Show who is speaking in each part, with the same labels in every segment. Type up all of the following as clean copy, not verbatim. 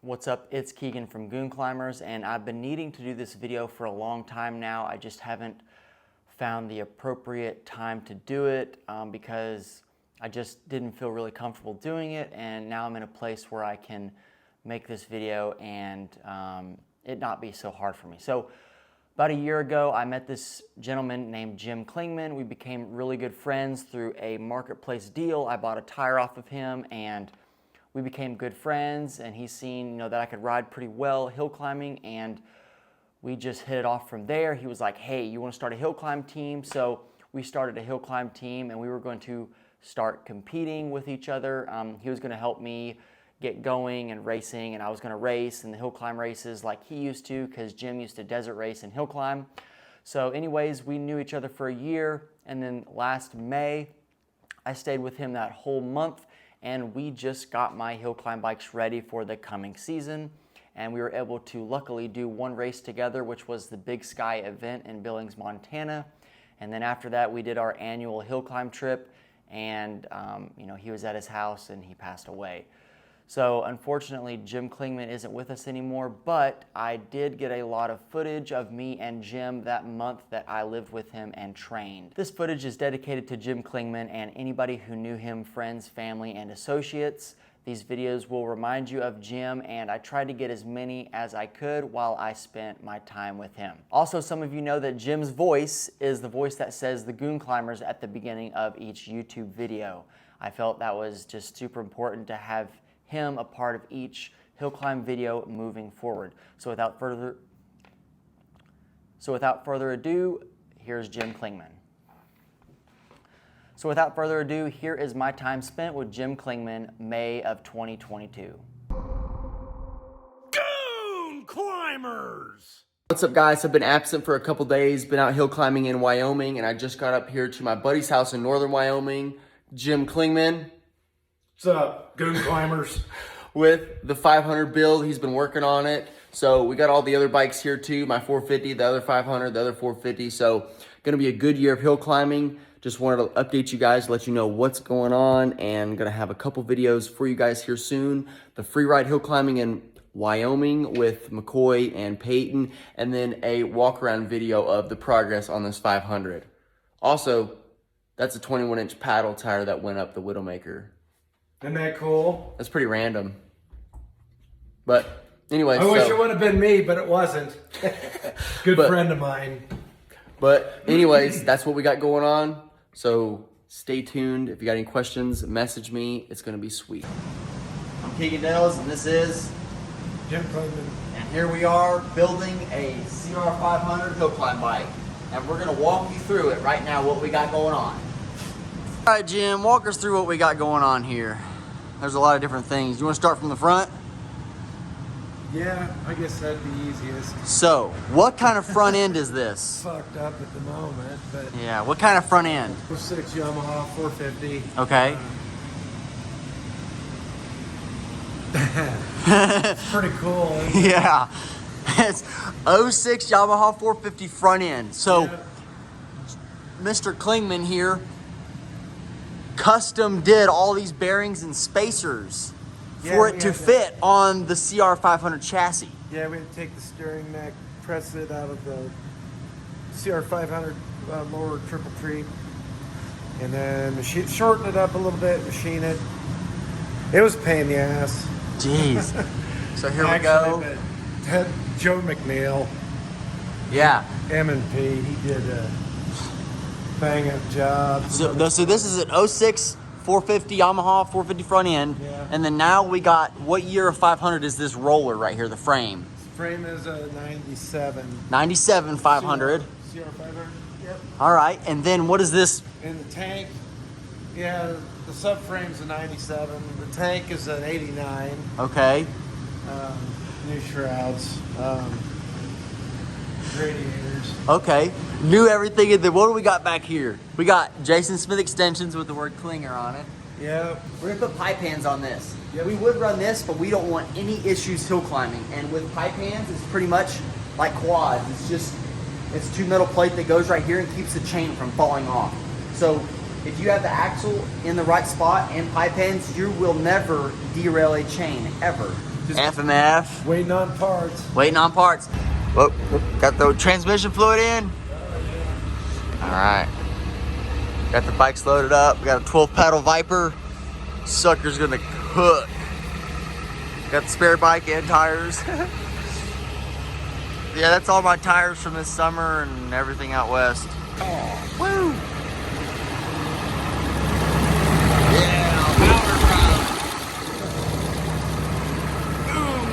Speaker 1: What's up? It's Keegan from Goon Climbers, and I've been needing to do this video for a long time now. I just haven't found the appropriate time to do it because I just didn't feel really comfortable doing it, and now I'm in a place where I can make this video and it not be so hard for me. So about a year ago, I met this gentleman named Jim Clingman. We became really good friends through a marketplace deal. I bought a tire off of him, and we became good friends, and he's seen, that I could ride pretty well hill climbing, and we just hit it off from there. He was like, hey, you want to start a hill climb team? So we started a hill climb team, and we were going to start competing with each other. He was going to help me get going and racing, and I was going to race in the hill climb races like he used to, because Jim used to desert race and hill climb. So anyways, we knew each other for a year, and then last May, I stayed with him that whole month, and we just got my hill climb bikes ready for the coming season, and we were able to luckily do one race together, which was the Big Sky event in Billings, Montana. And then after that, we did our annual hill climb trip, and he was at his house and he passed away. So unfortunately, Jim Klingman isn't with us anymore, but I did get a lot of footage of me and Jim that month that I lived with him and trained. This footage is dedicated to Jim Klingman and anybody who knew him, friends, family, and associates. These videos will remind you of Jim, and I tried to get as many as I could while I spent my time with him. Also, some of you know that Jim's voice is the voice that says the Goon Climbers at the beginning of each YouTube video. I felt that was just super important to have him a part of each hill climb video moving forward. So without further ado, here's Jim Klingman. So without further ado, here is my time spent with Jim Klingman, May of 2022.
Speaker 2: Goon Climbers!
Speaker 1: What's up, guys? I've been absent for a couple days, been out hill climbing in Wyoming, and I just got up here to my buddy's house in northern Wyoming, Jim Klingman.
Speaker 2: What's up, Goon Climbers?
Speaker 1: With the 500 build. He's been working on it. So we got all the other bikes here too, my 450, the other 500, the other 450. So gonna be a good year of hill climbing. Just wanted to update you guys, let you know what's going on, and gonna have a couple videos for you guys here soon. The free ride hill climbing in Wyoming with McCoy and Peyton, and then a walk around video of the progress on this 500. Also, that's a 21-inch paddle tire that went up the Widowmaker.
Speaker 2: Isn't that cool?
Speaker 1: That's pretty random. But anyway,
Speaker 2: I wish it would have been me, but it wasn't. Good friend of mine.
Speaker 1: But anyways, that's what we got going on. So stay tuned. If you got any questions, message me. It's going to be sweet. I'm Keegan Dells, and this is
Speaker 2: Jim Clingman.
Speaker 1: And here we are building a CR500 hill climb bike. And we're going to walk you through it right now, what we got going on. All right, Jim, walk us through what we got going on here. There's a lot of different things. You want to start from the front?
Speaker 2: Yeah, I guess that'd be easiest.
Speaker 1: So, what kind of front end is this?
Speaker 2: Fucked up at the moment, but
Speaker 1: Yeah, what kind of front end?
Speaker 2: 06 Yamaha 450.
Speaker 1: Okay.
Speaker 2: It's pretty cool. Isn't it?
Speaker 1: Yeah. It's 06 Yamaha 450 front end. So,
Speaker 2: Yeah.
Speaker 1: Mr. Klingman here custom did all these bearings and spacers for
Speaker 2: we
Speaker 1: it to
Speaker 2: had
Speaker 1: fit on the CR500 chassis.
Speaker 2: Yeah, we had to take the steering neck, press it out of the CR500 lower triple tree, and then shorten it up a little bit, machine it. It was a pain in the ass.
Speaker 1: Jeez. So here we go.
Speaker 2: But Joe McNeil,
Speaker 1: Yeah.
Speaker 2: M&P, he did a bang up job.
Speaker 1: So this is an 06 450 Yamaha 450 front end.
Speaker 2: Yeah.
Speaker 1: And then now we got, what year of 500 is this roller right here, the frame?
Speaker 2: Frame is a 97.
Speaker 1: 97 500.
Speaker 2: CR500, yep.
Speaker 1: All right, and then what is this?
Speaker 2: And the tank, yeah, the subframe's a 97. The tank is an 89.
Speaker 1: Okay.
Speaker 2: New shrouds, radiators.
Speaker 1: Okay. Knew everything. And then what do we got back here? We got Jason Smith extensions with the word Klinger on it.
Speaker 2: Yep.
Speaker 1: We're gonna put pipe hands on this.
Speaker 2: Yep.
Speaker 1: We would run this, but we don't want any issues hill climbing. And with pipe hands, it's pretty much like quads. It's two metal plate that goes right here and keeps the chain from falling off. So if you have the axle in the right spot and pipe hands, you will never derail a chain, ever.
Speaker 3: FMF.
Speaker 2: Waiting on parts.
Speaker 3: Waiting on parts. Whoop, got the transmission fluid in. All right. Got the bikes loaded up. We got a 12 paddle Viper. Sucker's gonna cook. Got the spare bike and tires. Yeah, that's all my tires from this summer and everything out west. Oh, woo! Yeah,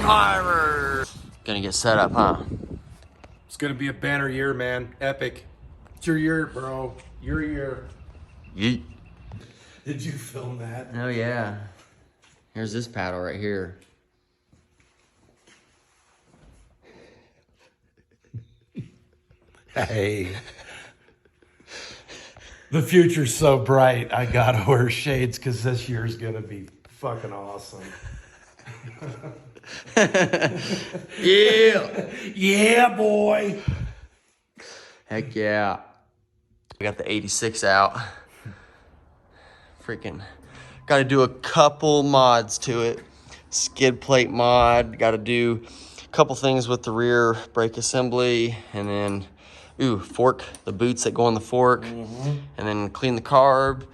Speaker 3: power drive. Gonna get set up, huh?
Speaker 2: It's gonna be a banner year, man. Epic. It's your year, bro. Your year.
Speaker 3: Yeet.
Speaker 2: Did you film that?
Speaker 3: Oh yeah. Here's this paddle right here.
Speaker 2: Hey. The future's so bright, I gotta wear shades because this year's gonna be fucking awesome.
Speaker 3: Yeah.
Speaker 2: Yeah, boy.
Speaker 3: Heck yeah. We got the 86 out. Freaking got to do a couple mods to it. Skid plate mod. Got to do a couple things with the rear brake assembly. And then, fork, the boots that go on the fork. And then clean the carb.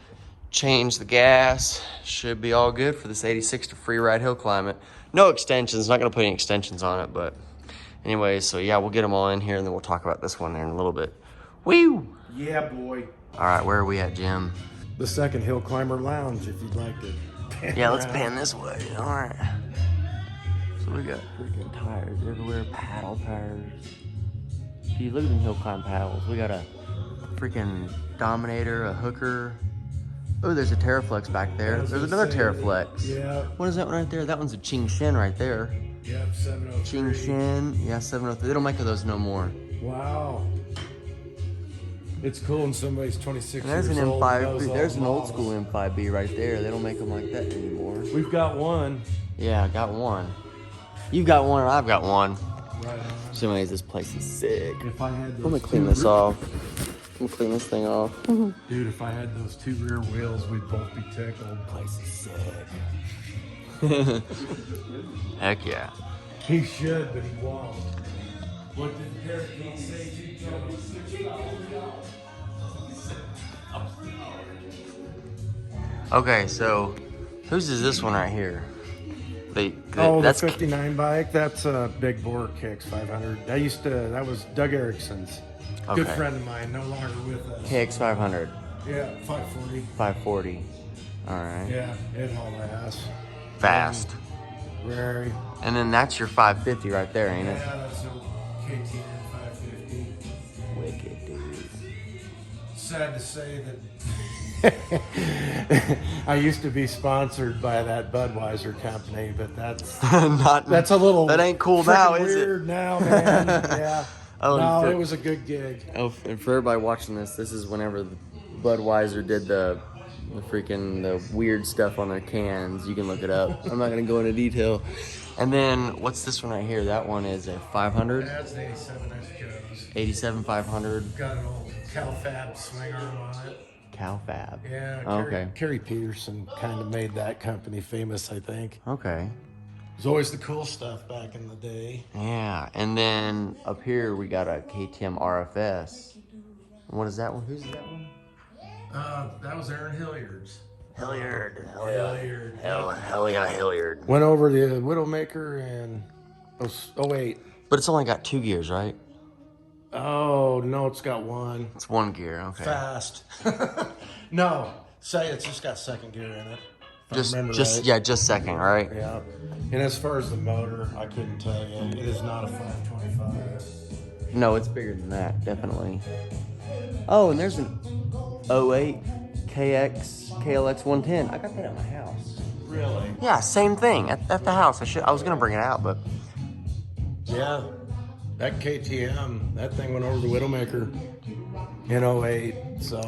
Speaker 3: Change the gas. Should be all good for this 86 to free ride hill climb it. No extensions. Not going to put any extensions on it. But anyway, so yeah, we'll get them all in here. And then we'll talk about this one there in a little bit. Woo!
Speaker 2: Yeah, boy.
Speaker 3: All right, where are we at, Jim?
Speaker 2: The second Hill Climber Lounge, if you'd like to.
Speaker 3: Yeah, let's pan this way. All right. So we got freaking tires everywhere, paddle tires. Gee, look at them hill climb paddles. We got a freaking Dominator, a Hooker. Oh, there's a Terraflex back there. There's another Terraflex.
Speaker 2: Yeah.
Speaker 3: What is that one right there? That one's a Ching Shin right there.
Speaker 2: Yep, 703.
Speaker 3: Ching Shin. Yeah, 703. They don't make those no more.
Speaker 2: Wow. It's cool when somebody's 26
Speaker 3: And there's
Speaker 2: years
Speaker 3: an
Speaker 2: old.
Speaker 3: M5. There's an old school M5B right there. They don't make them like that anymore.
Speaker 2: We've got one.
Speaker 3: Yeah, I got one. You got one, and I've got one.
Speaker 2: Right on.
Speaker 3: So anyways, this place is sick.
Speaker 2: If I had those
Speaker 3: I'm gonna clean this off. I'm gonna clean this thing off.
Speaker 2: Dude, if I had those two rear wheels, we'd both be tickled.
Speaker 3: Place is sick. Heck yeah.
Speaker 2: He should, but he won't. What did Derek say to Joe?
Speaker 3: Okay, so whose is this one right here?
Speaker 2: The
Speaker 3: That's
Speaker 2: 59 bike. That's a big bore KX500. That was Doug Erickson's. Good
Speaker 3: Okay.
Speaker 2: friend of mine, no longer with us.
Speaker 3: KX500,
Speaker 2: Yeah, 540.
Speaker 3: 540. All right.
Speaker 2: Yeah, it hauled ass.
Speaker 3: Fast.
Speaker 2: Very.
Speaker 3: And then that's your 550 right there, ain't it?
Speaker 2: Yeah, that's a KTM 550.
Speaker 3: Wicked, dude.
Speaker 2: Sad to say that I used to be sponsored by that Budweiser company, but that's a little.
Speaker 3: That ain't cool now,
Speaker 2: freaking
Speaker 3: is it?
Speaker 2: weird now, man. Yeah.
Speaker 3: Oh,
Speaker 2: No,
Speaker 3: for-
Speaker 2: it was a good gig.
Speaker 3: Oh, and for everybody watching this is whenever Budweiser did the weird stuff on their cans. You can look it up. I'm not gonna go into detail. And then what's this one right here? That one is a 500,
Speaker 2: That's the 87 Joe's.
Speaker 3: 87 500
Speaker 2: Got an old CalFab swing arm on it.
Speaker 3: CalFab.
Speaker 2: Yeah.
Speaker 3: Oh, okay.
Speaker 2: Kerry Peterson kind of made that company famous, I think.
Speaker 3: Okay.
Speaker 2: It was always the cool stuff back in the day.
Speaker 3: Yeah. And then up here we got a KTM RFS. What is that one? Who's that one?
Speaker 2: That was Aaron Hilliard's.
Speaker 3: Hilliard.
Speaker 2: Hilliard.
Speaker 3: Hell yeah, Hilliard.
Speaker 2: Went over the Widowmaker in 08.
Speaker 3: But it's only got 2 gears, right?
Speaker 2: Oh, no, it's got one.
Speaker 3: It's 1 gear. Okay.
Speaker 2: Fast. No, say it's just got second gear in it. if I remember right.
Speaker 3: Just second, right?
Speaker 2: Yeah. And as far as the motor, I couldn't tell you. It is not a 525.
Speaker 3: No, it's bigger than that, definitely. Oh, and there's an 08 KLX 110. I got that at my house.
Speaker 2: Really?
Speaker 3: Yeah, same thing at the house. I was gonna bring it out, but
Speaker 2: Yeah. That KTM, that thing went over the Widowmaker in 08. So,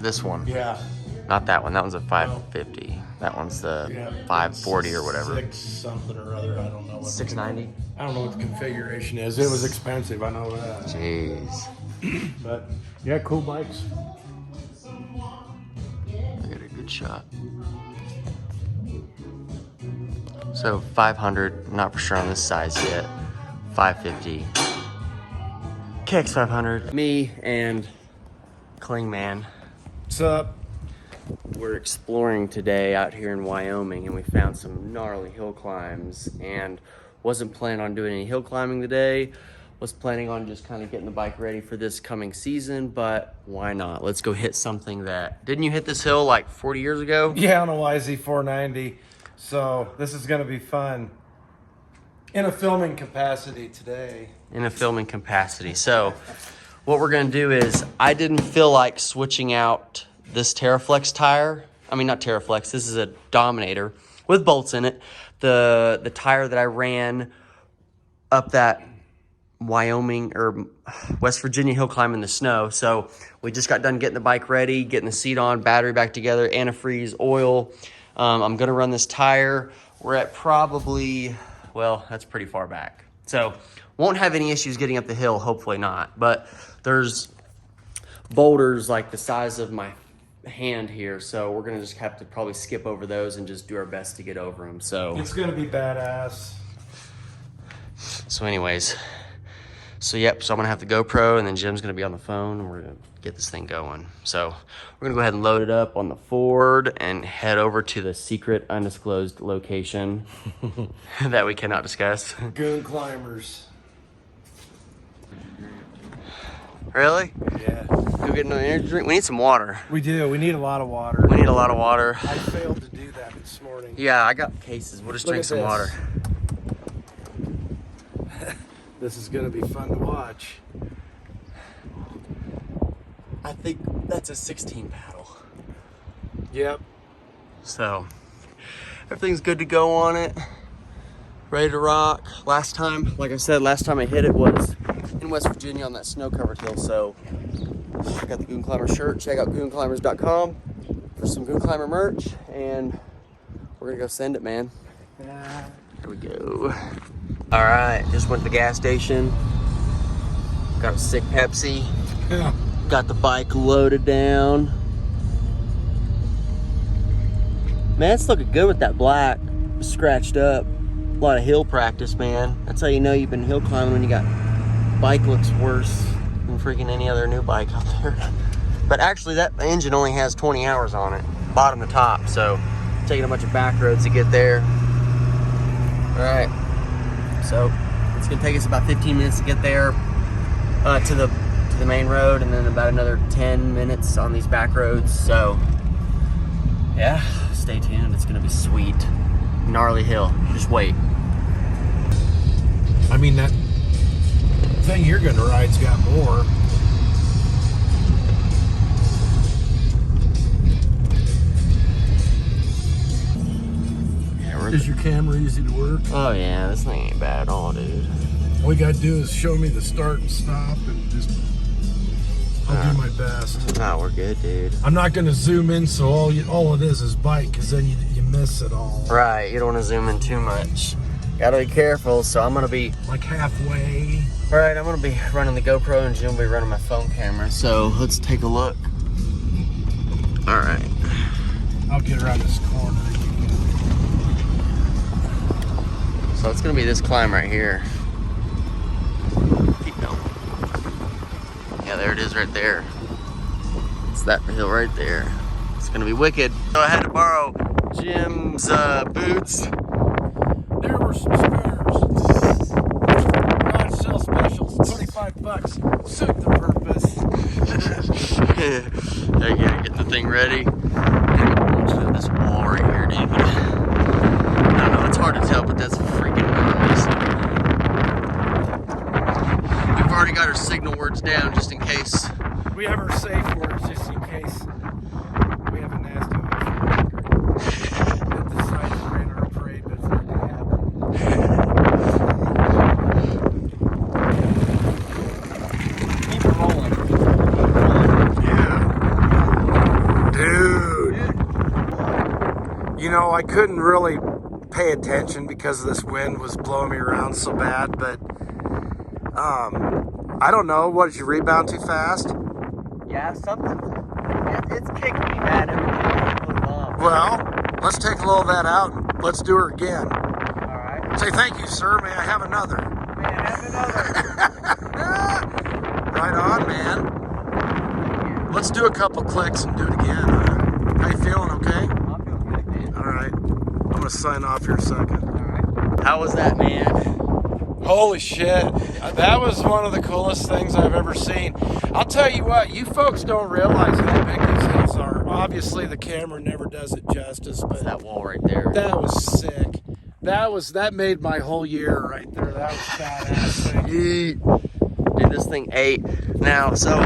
Speaker 3: this one,
Speaker 2: yeah.
Speaker 3: not that one. That one's a 550. That one's the
Speaker 2: Yeah.
Speaker 3: 540 or whatever.
Speaker 2: 6 something or other. I don't know.
Speaker 3: 690.
Speaker 2: I don't know what the configuration is. It was expensive. I know that.
Speaker 3: Jeez.
Speaker 2: But yeah, cool bikes.
Speaker 3: I got a good shot. So So 500, not for sure on this size yet. 550. KX 500. Me and Klingman.
Speaker 2: What's up?
Speaker 3: We're exploring today out here in Wyoming, and we found some gnarly hill climbs, and wasn't planning on doing any hill climbing today. Was planning on just kind of getting the bike ready for this coming season, but why not? Let's go hit something that... Didn't you hit this hill like 40 years ago?
Speaker 2: Yeah, on a YZ490. So this is going to be fun. In a filming capacity today.
Speaker 3: In a filming capacity. So what we're gonna do is, I didn't feel like switching out this TerraFlex tire. I mean, not TerraFlex, this is a Dominator with bolts in it. The tire that I ran up that Wyoming or West Virginia hill climb in the snow. So we just got done getting the bike ready, getting the seat on, battery back together, antifreeze, oil. I'm gonna run this tire. We're at probably, well, that's pretty far back. So won't have any issues getting up the hill, hopefully not. But there's boulders like the size of my hand here, so we're gonna just have to probably skip over those and just do our best to get over them. So
Speaker 2: It's going to be badass.
Speaker 3: So anyways, so yep, so I'm gonna have the GoPro, and then Jim's gonna be on the phone, and we're gonna get this thing going. So we're gonna go ahead and load it up on the Ford and head over to the secret undisclosed location that we cannot discuss.
Speaker 2: Goon climbers.
Speaker 3: Really?
Speaker 2: Yeah.
Speaker 3: Go get another energy drink? We need some water.
Speaker 2: We do. We need a lot of water.
Speaker 3: We need a lot of water.
Speaker 2: I failed to do that this morning.
Speaker 3: Yeah, I got cases. We'll just
Speaker 2: Look
Speaker 3: drink
Speaker 2: at
Speaker 3: some
Speaker 2: this.
Speaker 3: water.
Speaker 2: This is going to be fun to watch.
Speaker 3: I think that's a 16 paddle.
Speaker 2: Yep.
Speaker 3: So everything's good to go on it. Ready to rock. Last time, like I said, last time I hit it was in West Virginia on that snow-covered hill. So I got the Goon Climber shirt. Check out goonclimbers.com for some Goon Climber merch, and we're gonna go send it, man. Here we go. All right, just went to the gas station. Got a sick Pepsi.
Speaker 2: Yeah.
Speaker 3: Got the bike loaded down. Man, it's looking good with that black scratched up. A lot of hill practice, man. That's how you know you've been hill climbing, when you got bike looks worse than freaking any other new bike out there. But actually, that engine only has 20 hours on it, bottom to top. So taking a bunch of back roads to get there. All right, so it's gonna take us about 15 minutes to get there to the main road, and then about another 10 minutes on these back roads. So yeah, stay tuned. It's gonna be sweet. Gnarly hill. Just wait.
Speaker 2: I mean, that thing you're going to ride's got more.
Speaker 3: Yeah,
Speaker 2: Is your camera easy to work?
Speaker 3: oh yeah, this thing ain't bad at all, dude.
Speaker 2: All you got to do is show me the start and stop, and just I'll do my best.
Speaker 3: Nah, we're good, dude.
Speaker 2: I'm not going to zoom in, so all it is bike, because then you miss it all.
Speaker 3: Right, you don't want to zoom in too much. Gotta be careful, so I'm gonna be...
Speaker 2: Like halfway.
Speaker 3: Alright, I'm gonna be running the GoPro, and Jim will be running my phone camera. So let's take a look. Alright.
Speaker 2: I'll get around this corner.
Speaker 3: So it's gonna be this climb right here. Keep going. Yeah, there it is right there. It's that hill right there. It's gonna be wicked. So I had to borrow Jim's boots.
Speaker 2: There were some spares. Garage sale specials, $25. Suit the purpose.
Speaker 3: Yeah, getting the thing ready. Look at this wall right here, dude. I don't know, it's hard to tell, but that's freaking amazing. We've already got our signal words down just in case.
Speaker 2: We have our safe words just in case we have a nasty one. That the signs are in our parade, but it's not going to happen. Keep it rolling. Yeah. Dude. You know, I couldn't really pay attention because this wind was blowing me around so bad, but I don't know. What, did you rebound too fast?
Speaker 3: Yeah, something. It's kicking me bad every time I put it on.
Speaker 2: Well, let's take a little of that out and let's do her again. Say thank you, sir. May I have another?
Speaker 1: May I have another?
Speaker 2: Right on, man. Let's do a couple clicks and do it again. How you feeling? Okay.
Speaker 1: I'm feeling good, man.
Speaker 2: All right. I'm gonna sign off here a second.
Speaker 1: All right.
Speaker 3: How was that, man?
Speaker 2: Holy shit. That was one of the coolest things I've ever seen. I'll tell you what, you folks don't realize how big these hills are. Obviously, the camera never does it justice, but
Speaker 3: That wall right there.
Speaker 2: that was sick. That made my whole year right there. That was badass thing.
Speaker 3: Dude, this thing ate. Now, so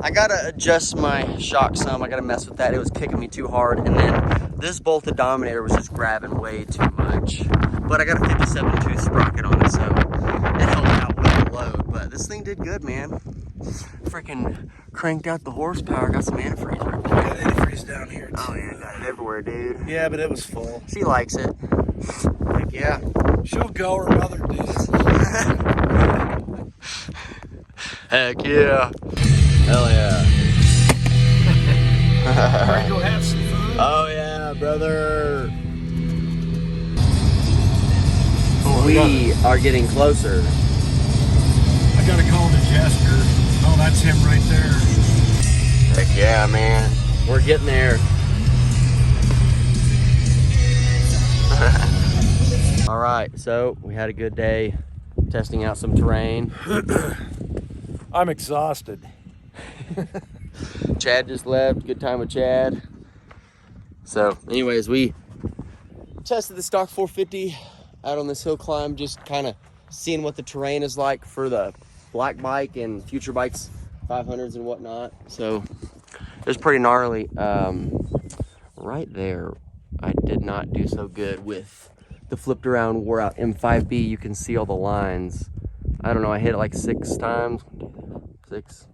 Speaker 3: I gotta adjust my shock some. I gotta mess with that. It was kicking me too hard. And then this bolted dominator was just grabbing way too much. But I got a 57-tooth sprocket on it, so it held out with the load. But this thing did good, man. Freaking cranked out the horsepower. Got some antifreeze right there.
Speaker 2: Got antifreeze down here.
Speaker 3: Oh yeah, got it everywhere, dude.
Speaker 2: Yeah, but it was full.
Speaker 3: She likes it. Heck yeah.
Speaker 2: She'll go, her mother did.
Speaker 3: Heck yeah. Hell yeah.
Speaker 2: Ready to go have some food?
Speaker 3: Oh yeah, brother.
Speaker 2: We
Speaker 3: are getting closer.
Speaker 2: I gotta call the jester. Oh, that's him right there.
Speaker 3: Heck yeah, man. We're getting there. All right, so we had a good day testing out some terrain.
Speaker 2: I'm exhausted.
Speaker 3: Chad just left. Good time with Chad. So, anyways, we tested the stock 450 out on this hill climb, just kind of seeing what the terrain is like for the black bike and future bikes, 500s and whatnot. So it was pretty gnarly. Right there, I did not do so good with the flipped around, wore out M5B. You can see all the lines. I don't know, I hit it like 6 times. 6,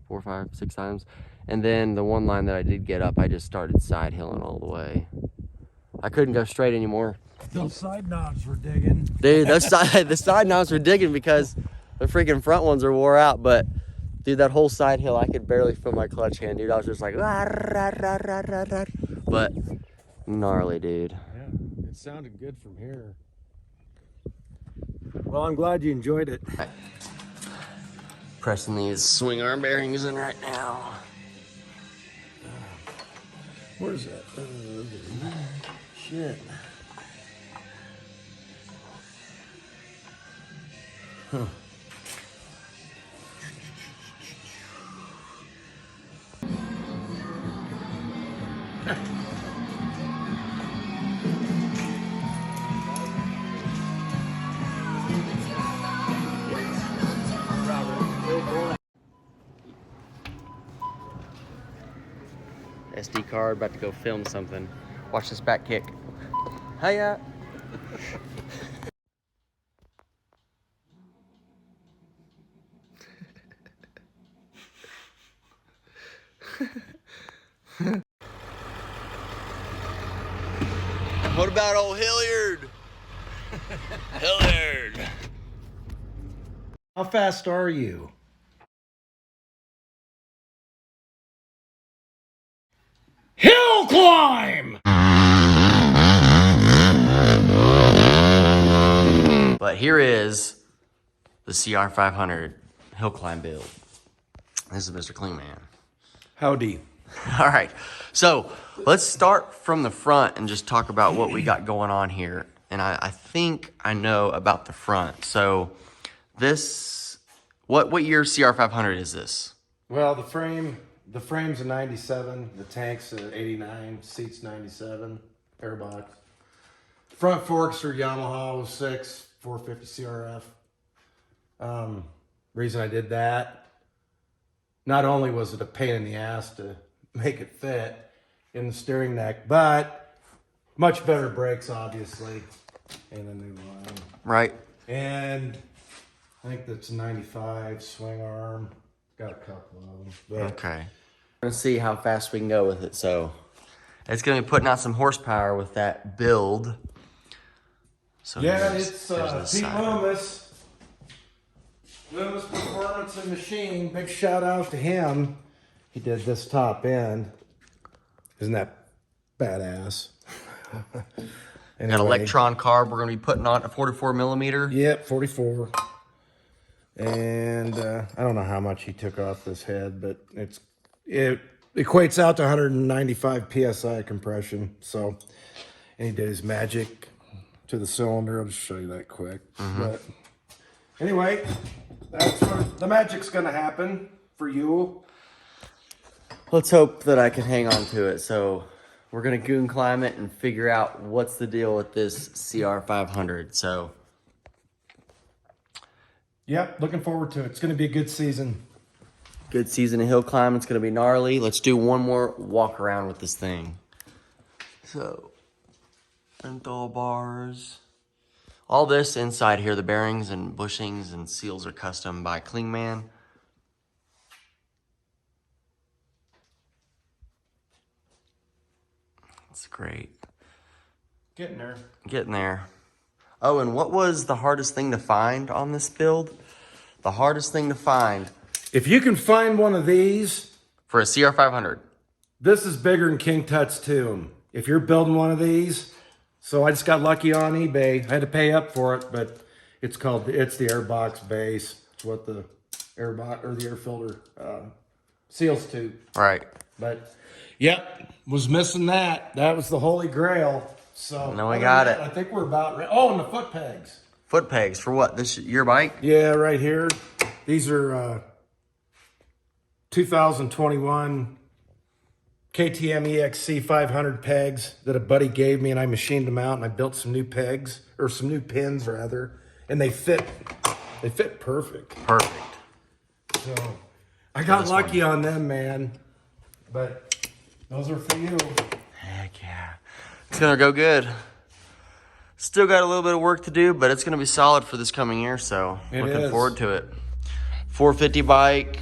Speaker 3: 4, 5, 6 times. And then the one line that I did get up, I just started side hilling all the way. I couldn't go straight anymore.
Speaker 2: Those side knobs were digging.
Speaker 3: Dude, the side knobs were digging because the freaking front ones are wore out. But dude, that whole side hill, I could barely feel my clutch hand, dude. I was just like, but gnarly, dude.
Speaker 2: Yeah, it sounded good from here. Well, I'm glad you enjoyed it.
Speaker 3: Pressing these swing arm bearings in right now.
Speaker 2: Where's that?
Speaker 3: Shit. Huh. SD card, about to go film something. Watch this back kick. Hiya. What about old Hilliard? Hilliard.
Speaker 2: How fast are you? Hill climb!
Speaker 3: But here is the CR500 hill climb build. This is Mr. Klingman.
Speaker 2: Howdy.
Speaker 3: All right, so let's start from the front and just talk about what we got going on here. And I think I know about the front. So this, what year CR500 is this?
Speaker 2: Well, the frame's a 97, the tank's a 89, seat's 97, airbox. Front forks are Yamaha 06, 450 CRF. Reason I did that, not only was it a pain in the ass to make it fit in the steering neck, but much better brakes, obviously, and a new line.
Speaker 3: Right.
Speaker 2: And I think that's a 95 swing arm. Got a couple of them. But
Speaker 3: Okay. We're gonna see how fast we can go with it. So it's gonna be putting out some horsepower with that build. So
Speaker 2: yeah,
Speaker 3: here's
Speaker 2: it's
Speaker 3: the
Speaker 2: Pete
Speaker 3: side.
Speaker 2: Loomis Performance and Machine. Big shout out to him. He did this top end. Isn't that badass?
Speaker 3: Got electron carb we're gonna be putting on a 44 millimeter.
Speaker 2: Yep, 44. And I don't know how much he took off this head, but it equates out to 195 PSI compression. So, and he did his magic to the cylinder. I'll just show you that quick. But anyway, that's what the magic's gonna happen for you.
Speaker 3: Let's hope that I can hang on to it. So we're gonna goon climb it and figure out what's the deal with this CR500. So
Speaker 2: Yep, looking forward to it. It's gonna be a good season.
Speaker 3: good season of hill climb. It's gonna be gnarly. Let's do one more walk around with this thing. So, menthol bars. All this inside here, the bearings and bushings and seals are custom by Klingman. That's great.
Speaker 2: Getting there.
Speaker 3: Getting there. Oh, and what was the hardest thing to find on this build? The hardest thing to find
Speaker 2: If you can find one of these,
Speaker 3: for a CR500.
Speaker 2: this is bigger than King Tut's tomb. If you're building one of these, so I just got lucky on eBay. I had to pay up for it, but it's the airbox base. It's what the airbox or the air filter seals to.
Speaker 3: Right.
Speaker 2: But yep, was missing that. That was the holy grail. So
Speaker 3: No, we got it.
Speaker 2: I think we're about oh, and the foot pegs.
Speaker 3: Foot pegs for what? This your bike?
Speaker 2: Yeah, right here. These are 2021 KTM EXC 500 pegs that a buddy gave me, and I machined them out, and I built some new pegs, or some new pins rather, and they fit perfect.
Speaker 3: Perfect.
Speaker 2: So I got lucky on them, man. But those are for you.
Speaker 3: Heck yeah. It's gonna go good. Still got a little bit of work to do, but it's gonna be solid for this coming year, so looking forward to it. 450 bike.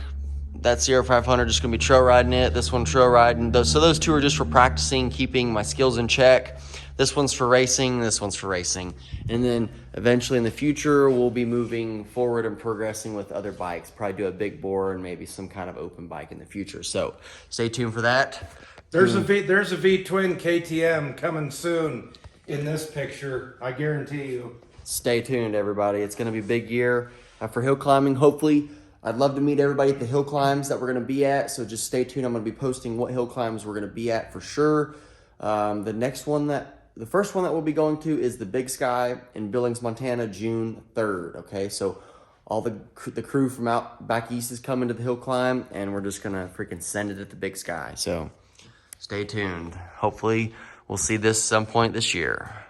Speaker 3: That CR500 just gonna be trail riding it. This one trail riding. So those two are just for practicing, keeping my skills in check. This one's for racing, this one's for racing. And then eventually in the future, we'll be moving forward and progressing with other bikes. Probably do a big bore and maybe some kind of open bike in the future. So stay tuned for that.
Speaker 2: There's a V-twin KTM coming soon in this picture. I guarantee you.
Speaker 3: Stay tuned, everybody. It's going to be a big year for hill climbing. Hopefully, I'd love to meet everybody at the hill climbs that we're going to be at. So just stay tuned. I'm going to be posting what hill climbs we're going to be at for sure. The first one that we'll be going to is the Big Sky in Billings, Montana, June 3rd. Okay, so all the crew from out back east is coming to the hill climb, and we're just going to freaking send it at the Big Sky. So stay tuned. Hopefully, we'll see this some point this year.